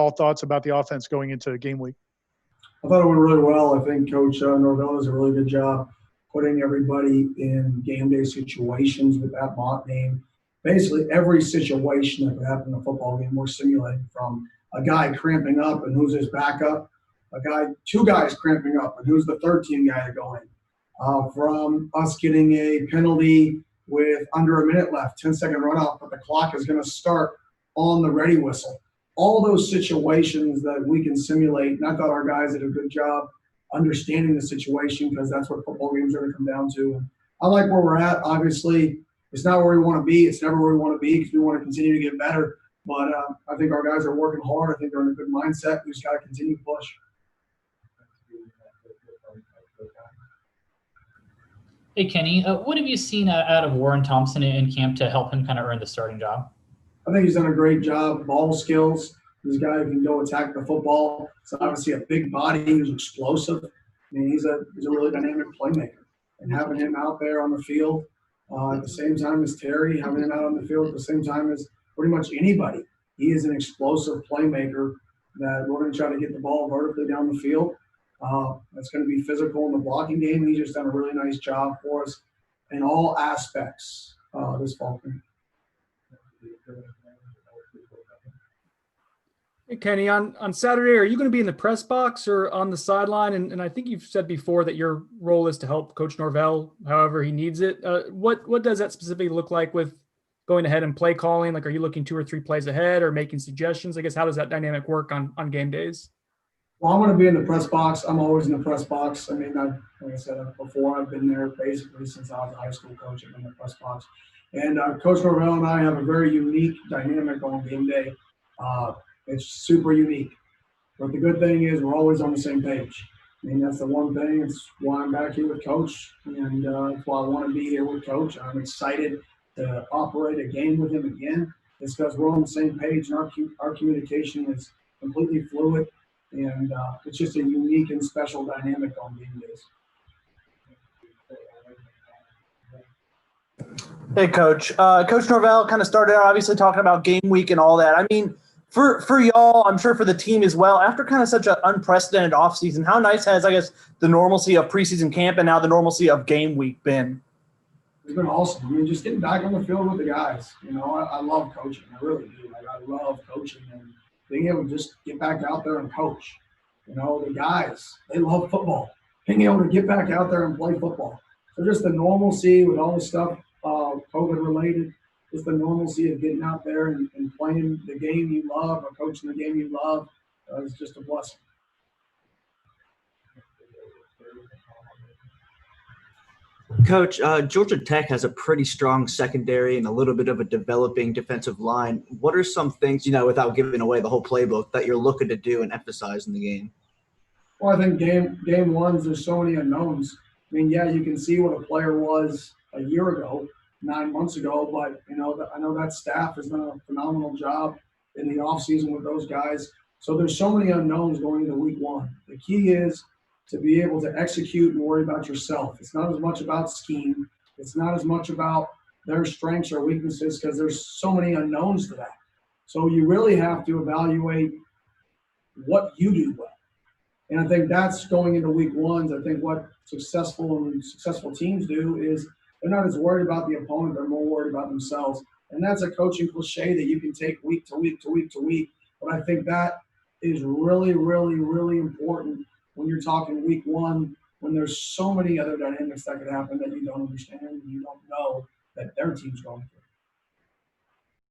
All thoughts about the offense going into game week? I thought it went really well. I think Coach Norvell does a really good job putting everybody in game day situations with that mock game. Basically, every situation that could happen in a football game, we're simulating, from a guy cramping up and who's his backup, two guys cramping up and who's the third team guy to go in, from us getting a penalty with under a minute left, 10-second run off, but the clock is going to start on the ready whistle. All those situations that we can simulate, and I thought our guys did a good job understanding the situation, because that's what football games are going to come down to. And I like where we're at. Obviously, it's not where we want to be. It's never where we want to be, because we want to continue to get better. But I think our guys are working hard. I think they're in a good mindset. We just got to continue to push. Hey, Kenny, what have you seen out of Warren Thompson in camp to help him kind of earn the starting job? I think he's done a great job. Ball skills. He's a guy who can go attack the football. He's obviously a big body. He's explosive. I mean, he's a really dynamic playmaker. And having him out there on the field at the same time as Terry, having him out on the field at the same time as pretty much anybody, he is an explosive playmaker that we're going to try to get the ball vertically down the field. That's going to be physical in the blocking game. He's just done a really nice job for us in all aspects this fall. Hey, Kenny, on Saturday, are you going to be in the press box or on the sideline? And I think you've said before that your role is to help Coach Norvell however he needs it. What does that specifically look like with going ahead and play calling? Like, are you looking 2 or 3 plays ahead or making suggestions? I guess, how does that dynamic work on game days? Well, I'm going to be in the press box. I'm always in the press box. I mean, like I said before, I've been there basically since I was a high school coach. I'm in the press box. And Coach Norvell and I have a very unique dynamic on game day. It's super unique. But the good thing is we're always on the same page. I mean, that's the one thing. It's why I'm back here with Coach, and that's why I want to be here with Coach. I'm excited to operate a game with him again. It's because we're on the same page, and our communication is completely fluid, and it's just a unique and special dynamic on game days. Hey, Coach. Coach Norvell kind of started out obviously talking about game week and all that. I mean, for y'all, I'm sure for the team as well, after kind of such an unprecedented offseason, how nice has, I guess, the normalcy of preseason camp and now the normalcy of game week been? It's been awesome. I mean, just getting back on the field with the guys. You know, I love coaching. I really do. Like, I love coaching and being able to just get back out there and coach. You know, the guys, they love football. Being able to get back out there and play football. So just the normalcy with all the stuff COVID-related, just the normalcy of getting out there and playing the game you love or coaching the game you love is just a blessing. Coach, Georgia Tech has a pretty strong secondary and a little bit of a developing defensive line. What are some things, without giving away the whole playbook, that you're looking to do and emphasize in the game? Well, I think game ones, there's so many unknowns. I mean, yeah, you can see what a player was a year ago, 9 months ago, but, I know that staff has done a phenomenal job in the offseason with those guys. So there's so many unknowns going into week one. The key is to be able to execute and worry about yourself. It's not as much about scheme. It's not as much about their strengths or weaknesses, because there's so many unknowns to that. So you really have to evaluate what you do well. And I think that's going into week ones. I think what successful teams do is they're not as worried about the opponent. They're more worried about themselves. And that's a coaching cliche that you can take week to week to week to week. But I think that is really, really, really important when you're talking week one, when there's so many other dynamics that could happen that you don't understand and you don't know that their team's going through.